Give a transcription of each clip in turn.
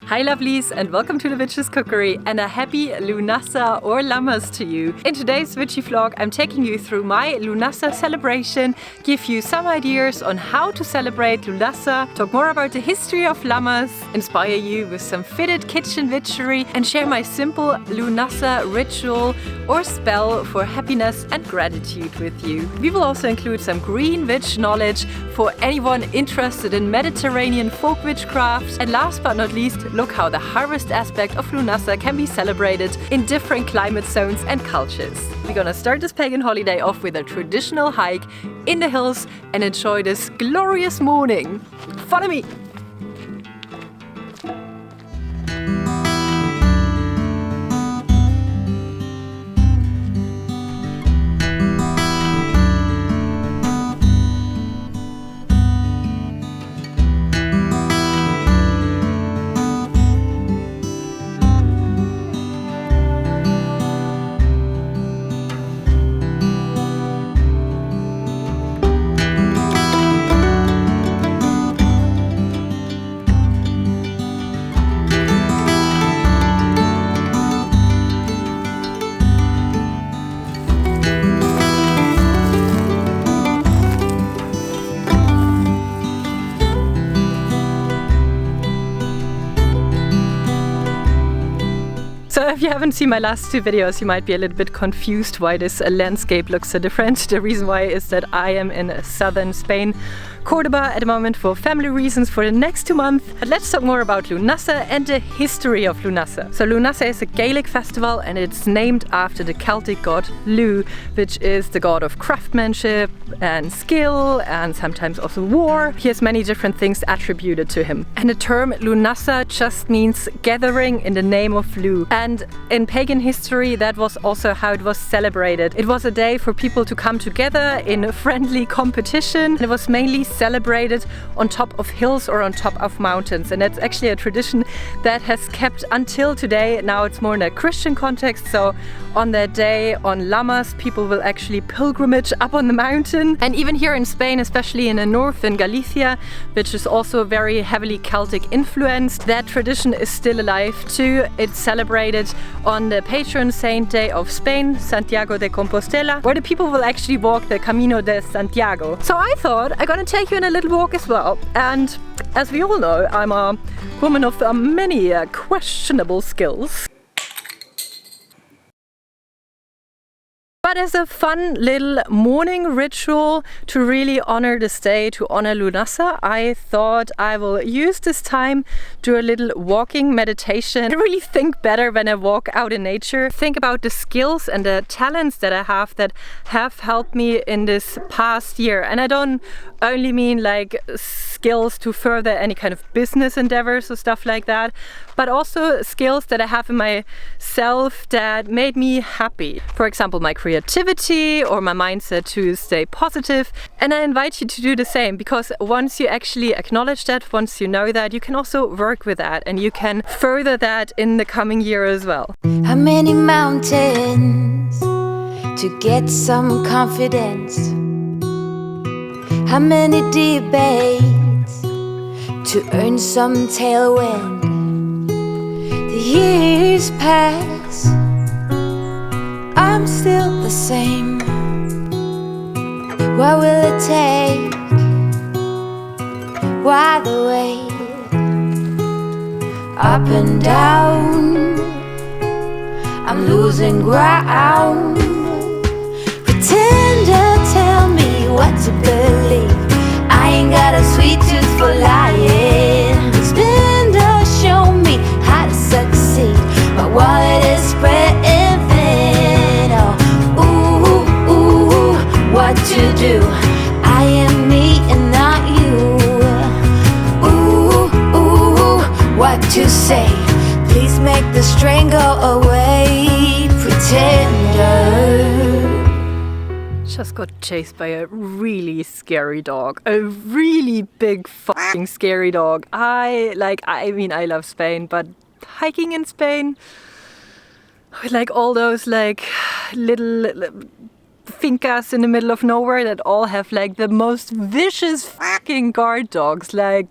Hi lovelies, and welcome to the Witch's Cookery and a happy Lughnasadh or Lammas to you. In today's witchy vlog I'm taking you through my Lughnasadh celebration, give you some ideas on how to celebrate Lughnasadh, talk more about the history of Lammas, inspire you with some fitted kitchen witchery and share my simple Lughnasadh ritual or spell for happiness and gratitude with you. We will also include some green witch knowledge for anyone interested in Mediterranean folk witchcraft, and last but not least, look how the harvest aspect of Lughnasadh can be celebrated in different climate zones and cultures. We're gonna start this pagan holiday off with a traditional hike in the hills and enjoy this glorious morning. Follow me! So if you haven't seen my last two videos, you might be a little bit confused why this landscape looks so different. The reason why is that I am in southern Spain, Cordoba at the moment for family reasons for the next 2 months. But let's talk more about Lughnasadh and the history of Lughnasadh. So Lughnasadh is a Gaelic festival and it's named after the Celtic god Lugh, which is the god of craftsmanship and skill and sometimes also war. He has many different things attributed to him. And the term Lughnasadh just means gathering in the name of Lugh. And in pagan history, that was also how it was celebrated. It was a day for people to come together in friendly competition. It was mainly celebrated on top of hills or on top of mountains, and that's actually a tradition that has kept until today. Now it's more in a Christian context, so on that day on Lammas people will actually pilgrimage up on the mountain. And even here in Spain, especially in the north in Galicia, which is also very heavily Celtic influenced, that tradition is still alive too. It's celebrated on the patron saint day of Spain, Santiago de Compostela, where the people will actually walk the Camino de Santiago. So I thought I'm gonna take you on a little walk as well. And as we all know, I'm a woman of many questionable skills. But as a fun little morning ritual to really honor this day, to honor Lughnasadh, I thought I will use this time, do a little walking meditation. I really think better when I walk out in nature. Think about the skills and the talents that I have that have helped me in this past year. And I don't only mean like skills to further any kind of business endeavors or stuff like that, but also skills that I have in myself that made me happy. For example, my creativity or my mindset to stay positive. And I invite you to do the same, because once you actually acknowledge that, once you know that, you can also work with that and you can further that in the coming year as well. How many mountains to get some confidence? How many debates to earn some tailwind? The years pass, I'm still the same. What will it take? Why the wait? Up and down, I'm losing ground. Pretender, tell me what to believe. I ain't got a sweet tooth for lying. Spender, show me how to succeed. My wallet is spreading thin. Oh, ooh, ooh, what to do? I am me and not you. Ooh, ooh, what to say? Please make the strain go away. Pretender. Just got chased by a really scary dog. A really big fucking scary dog. I mean I love Spain, but hiking in Spain with like all those like little fincas in the middle of nowhere that all have like the most vicious fucking guard dogs, like.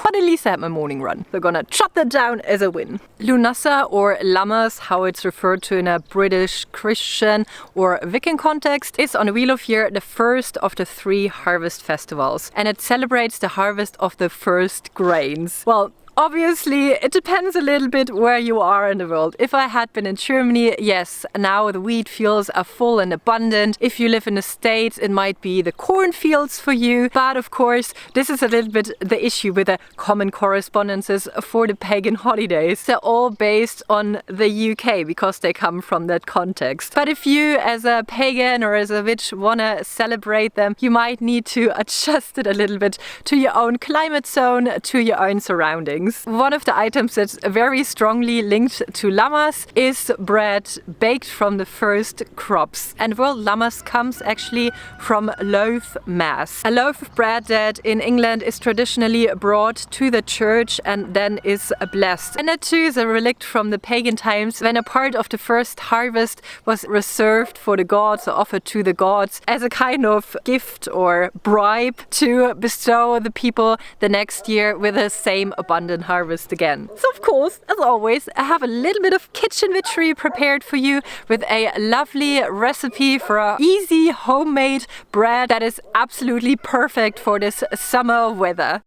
But at least I had my morning run. We're gonna chop that down as a win. Lughnasadh, or Lammas, how it's referred to in a British Christian or Wiccan context, is on the Wheel of Year the first of the 3 harvest festivals, and it celebrates the harvest of the first grains. Well, obviously, it depends a little bit where you are in the world. If I had been in Germany, yes, now the wheat fields are full and abundant. If you live in the States, it might be the cornfields for you. But of course, this is a little bit the issue with the common correspondences for the pagan holidays. They're all based on the UK because they come from that context. But if you, as a pagan or as a witch, wanna celebrate them, you might need to adjust it a little bit to your own climate zone, to your own surroundings. One of the items that's very strongly linked to Lammas is bread baked from the first crops. And well, Lammas comes actually from loaf mass. A loaf of bread that in England is traditionally brought to the church and then is blessed. And that too is a relic from the pagan times when a part of the first harvest was reserved for the gods or offered to the gods as a kind of gift or bribe to bestow the people the next year with the same abundant harvest again. So of course, as always, I have a little bit of kitchen witchery prepared for you with a lovely recipe for an easy homemade bread that is absolutely perfect for this summer weather.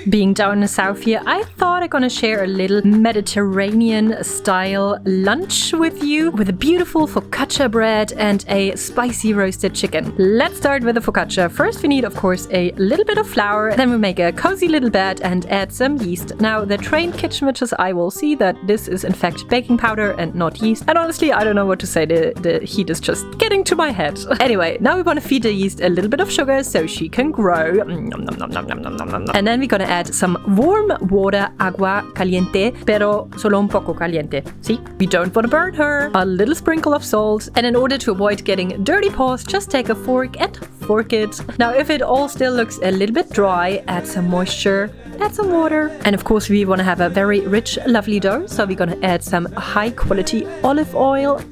Being down in the south here, I thought I'm gonna share a little Mediterranean style lunch with you with a beautiful focaccia bread and a spicy roasted chicken. Let's start with the focaccia. First we need, of course, a little bit of flour, then we make a cozy little bed and add some yeast. Now the trained kitchen witches I will see that this is in fact baking powder and not yeast. And honestly, I don't know what to say, the heat is just getting to my head. Anyway, now we want to feed the yeast a little bit of sugar so she can grow. And then we're gonna add some warm water, agua caliente, pero solo un poco caliente. See, we don't want to burn her. A little sprinkle of salt. And in order to avoid getting dirty paws, just take a fork and fork it. Now, if it all still looks a little bit dry, add some moisture, add some water. And of course, we want to have a very rich, lovely dough. So we're gonna add some high quality olive oil.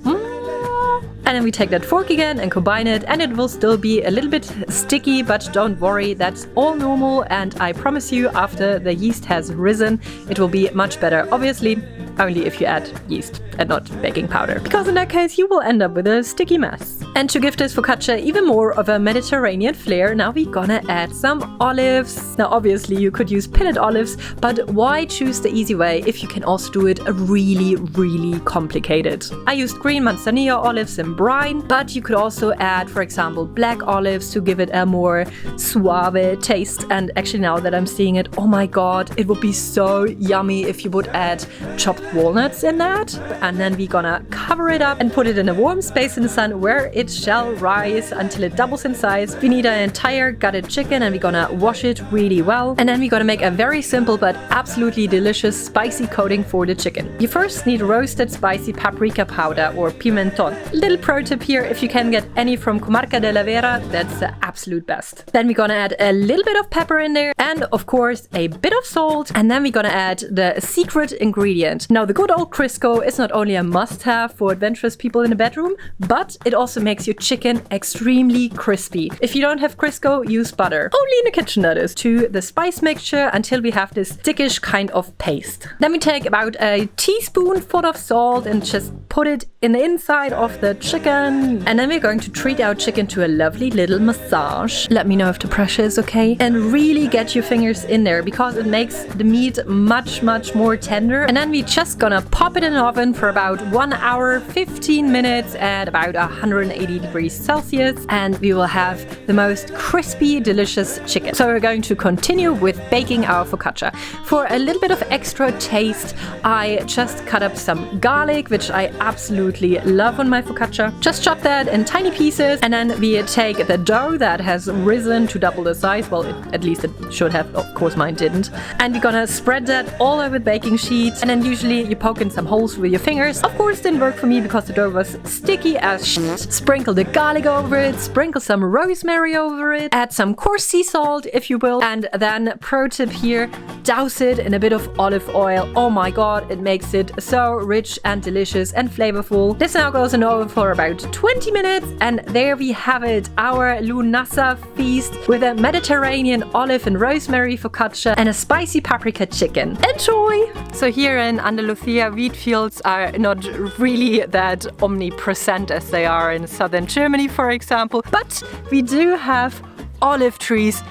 And then we take that fork again and combine it, and it will still be a little bit sticky, but don't worry, that's all normal. And I promise you, after the yeast has risen, it will be much better. Obviously, only if you add yeast and not baking powder, because in that case you will end up with a sticky mess. And to give this focaccia even more of a Mediterranean flair, now we're gonna add some olives. Now obviously you could use pitted olives, but why choose the easy way if you can also do it really, really complicated? I used green manzanilla olives in brine, but you could also add, for example, black olives to give it a more suave taste. And actually now that I'm seeing it, oh my god, it would be so yummy if you would add chopped walnuts in that. And then we're gonna cover it up and put it in a warm space in the sun where it shall rise until it doubles in size. We need an entire gutted chicken and we're gonna wash it really well. And then we're gonna make a very simple but absolutely delicious spicy coating for the chicken. You first need roasted spicy paprika powder or pimentón. Little pro tip here, if you can get any from Comarca de la Vera, that's the absolute best. Then we're gonna add a little bit of pepper in there and of course a bit of salt. And then we're gonna add the secret ingredient. Now the good old Crisco is not only a must-have for adventurous people in the bedroom, but it also makes your chicken extremely crispy. If you don't have Crisco, use butter. Only in the kitchen, that is. To the spice mixture until we have this thickish kind of paste. Then we take about a teaspoonful of salt and just put it in the inside of the chicken. And then we're going to treat our chicken to a lovely little massage. Let me know if the pressure is okay. And really get your fingers in there because it makes the meat much, much more tender. And then we're just gonna pop it in the oven for about 1 hour, 15 minutes at about 180 degrees Celsius. And we will have the most crispy, delicious chicken. So we're going to continue with baking our focaccia. For a little bit of extra taste, I just cut up some garlic, which I absolutely love on my focaccia. Just chop that in tiny pieces, and then we take the dough that has risen to double the size. Well, at least it should have. Of course, mine didn't. And we're gonna spread that all over the baking sheet, and then usually you poke in some holes with your fingers. Of course, didn't work for me because the dough was sticky as shit. Sprinkle the garlic over it, sprinkle some rosemary over it, add some coarse sea salt if you will, and then pro tip here, douse it in a bit of olive oil. Oh my god, it makes it so rich and delicious and flavorful. This now goes in the oven for about 20 minutes, and there we have it, our Lughnasadh feast with a Mediterranean olive and rosemary focaccia and a spicy paprika chicken. Enjoy! So here in Andalusia, wheat fields are not really that omnipresent as they are in southern Germany, for example, but we do have olive trees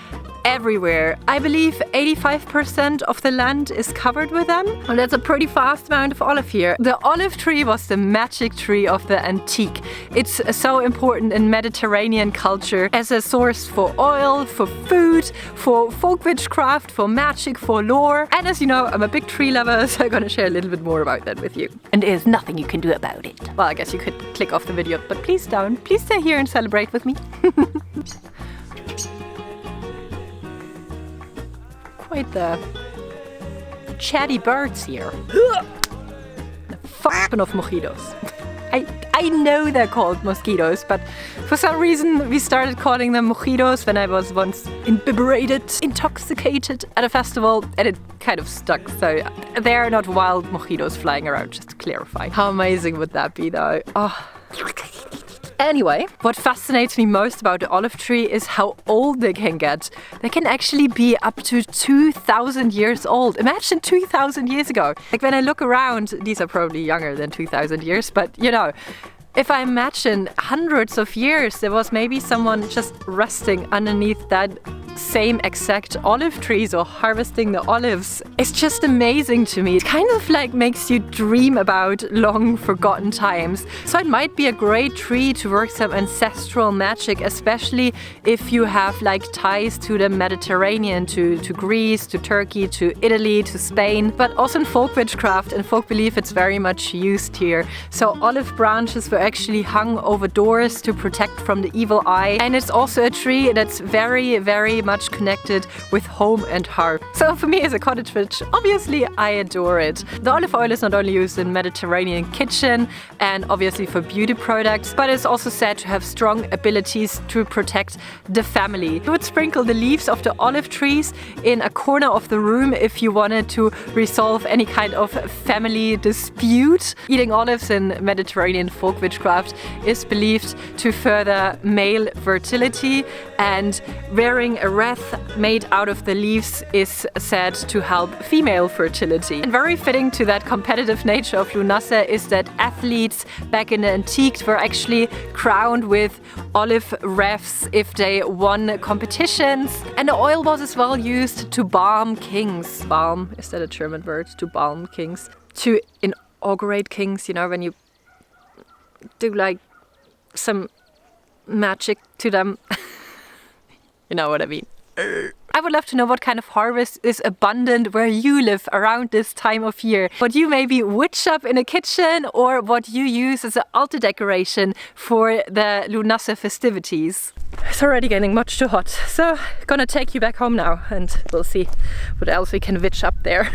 everywhere. I believe 85% of the land is covered with them, and that's a pretty vast amount of olive here. The olive tree was the Magick tree of the antique. It's so important in Mediterranean culture as a source for oil, for food, for folk witchcraft, for magic, for lore. And as you know, I'm a big tree lover, so I'm gonna share a little bit more about that with you. And there's nothing you can do about it. Well, I guess you could click off the video, but please don't. Please stay here and celebrate with me. Quite the chatty birds here. The fucking of mojitos. I know they're called mosquitoes, but for some reason we started calling them mojitos when I was once intoxicated at a festival, and it kind of stuck. So they're not wild mojitos flying around, just to clarify. How amazing would that be though? Oh. Anyway, what fascinates me most about the olive tree is how old they can get. They can actually be up to 2,000 years old. Imagine 2,000 years ago. Like when I look around, these are probably younger than 2,000 years, but you know, if I imagine hundreds of years, there was maybe someone just resting underneath that same exact olive trees or harvesting the olives. It's just amazing to me. It kind of like makes you dream about long forgotten times. So it might be a great tree to work some ancestral magic, especially if you have like ties to the Mediterranean, to Greece, to Turkey, to Italy, to Spain. But also in folk witchcraft and folk belief, it's very much used here. So olive branches were actually hung over doors to protect from the evil eye. And it's also a tree that's very, very much connected with home and heart. So for me as a cottage witch, obviously I adore it. The olive oil is not only used in Mediterranean kitchen and obviously for beauty products, but it's also said to have strong abilities to protect the family. You would sprinkle the leaves of the olive trees in a corner of the room if you wanted to resolve any kind of family dispute. Eating olives in Mediterranean folk witchcraft is believed to further male fertility, and wearing a wreath made out of the leaves is said to help female fertility. And very fitting to that competitive nature of Lughnasadh is that athletes back in the antiques were actually crowned with olive wreaths if they won competitions. And the oil was as well used to balm kings. Balm, is that a German word? To balm kings. To inaugurate kings, you know, when you do like some magic to them. You know what I mean. I would love to know what kind of harvest is abundant where you live around this time of year. What you maybe witch up in a kitchen, or what you use as an altar decoration for the Lughnasadh festivities. It's already getting much too hot, so gonna take you back home now and we'll see what else we can witch up there.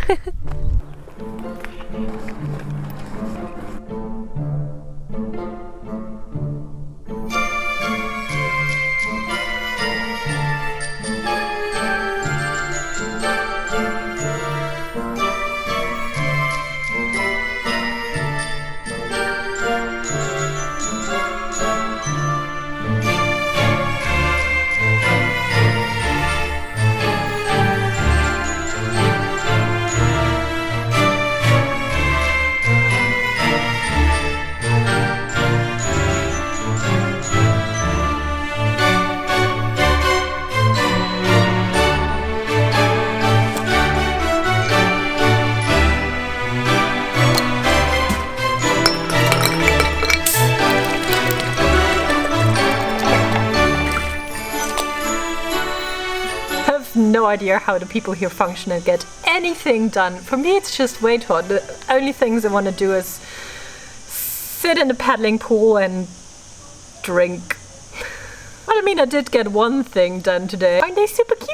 No idea how the people here function and get anything done. For me, it's just way too hot. The only things I want to do is sit in the paddling pool and drink. Well, I mean, I did get one thing done today. Aren't they super cute?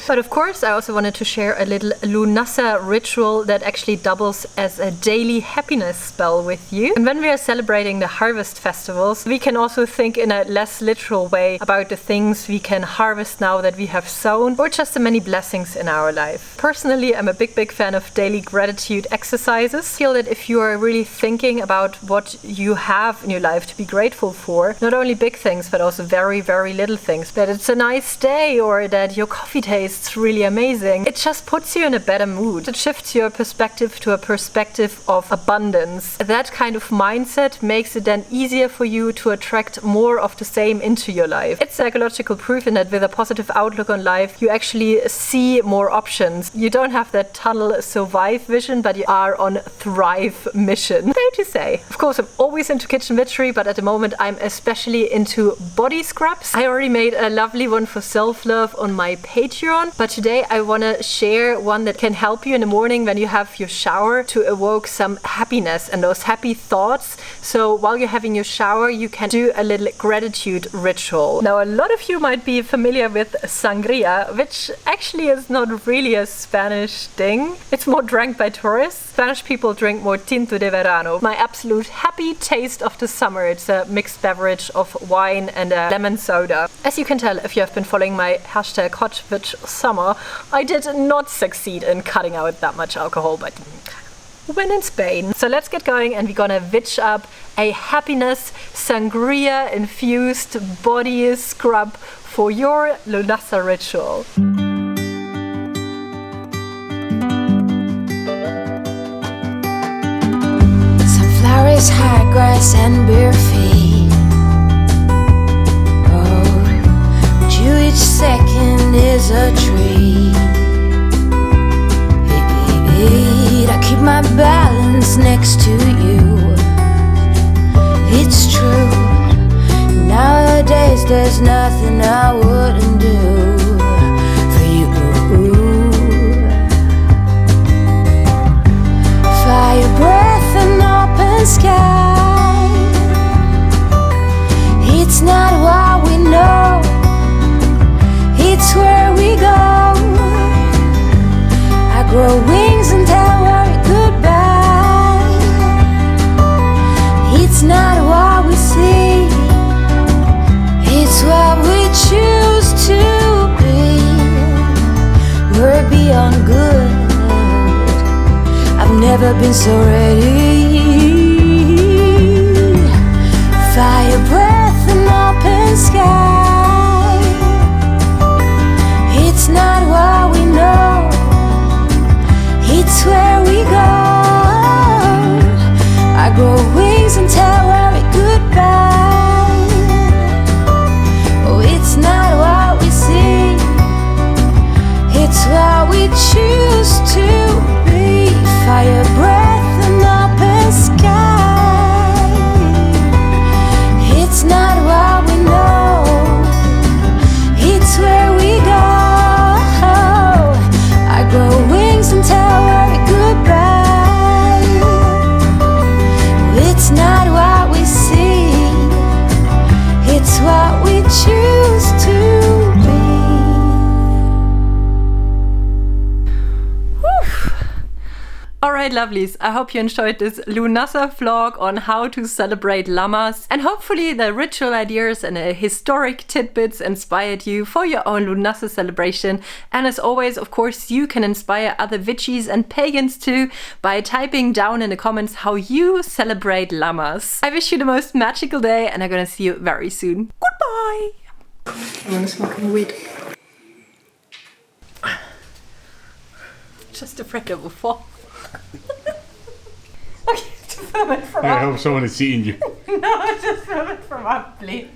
But of course, I also wanted to share a little Lughnasadh ritual that actually doubles as a daily happiness spell with you. And when we are celebrating the harvest festivals, we can also think in a less literal way about the things we can harvest now that we have sown, or just the many blessings in our life. Personally, I'm a big fan of daily gratitude exercises. I feel that if you are really thinking about what you have in your life to be grateful for, not only big things, but also very little things, that it's a nice day or that your coffee tastes really amazing, it just puts you in a better mood. It shifts your perspective to a perspective of abundance. That kind of mindset makes it then easier for you to attract more of the same into your life. It's psychological proof in that with a positive outlook on life, you actually see more options. You don't have that tunnel survive vision, but you are on thrive mission, don't you say? Of course, I'm always into kitchen witchery, but at the moment I'm especially into body scrubs. I already made a lovely one for self-love on my Patreon, but today I want to share one that can help you in the morning when you have your shower to evoke some happiness and those happy thoughts. So while you're having your shower, you can do a little gratitude ritual. Now, a lot of you might be familiar with Sangria, which actually is not really a Spanish thing. It's more drank by tourists. Spanish people drink more tinto de verano. My absolute happy taste of the summer. It's a mixed beverage of wine and a lemon soda. As you can tell if you have been following my hashtag #HotWitchSummer, I did not succeed in cutting out that much alcohol, but when in Spain. So let's get going, and we're gonna witch up a happiness sangria infused body scrub for your Lughnasadh ritual. Sunflowers, high grass, and bare feet. Oh, each second is a treat. I keep my balance next to you. It's true. Nowadays there's nothing I wouldn't do for you. Fire breath and open sky. It's not what we know, it's where we go. I grow wings and tell worry goodbye. It's not what we see, it's what we choose to be. We're beyond good. I've never been so ready. Fire breath and open sky. It's not what we know, it's where we go. I grow wings and tell worry goodbye. Oh, it's not what we see, it's what we choose to be. Fire breath and open sky. It's not what we know, it's where we go. I grow wings and tell worry goodbye. It's not what we see, it's what we choose to be. Alright, lovelies, I hope you enjoyed this Lughnasadh vlog on how to celebrate llamas, and hopefully the ritual ideas and historic tidbits inspired you for your own Lughnasadh celebration. And as always, of course, you can inspire other witchies and pagans too by typing down in the comments how you celebrate llamas. I wish you the most magical day, and I'm gonna see you very soon. Goodbye! I'm gonna smoke my weed. Just afraid it will fall. Okay, to film it from up. I hope someone is seeing you. No, just film it from up, please.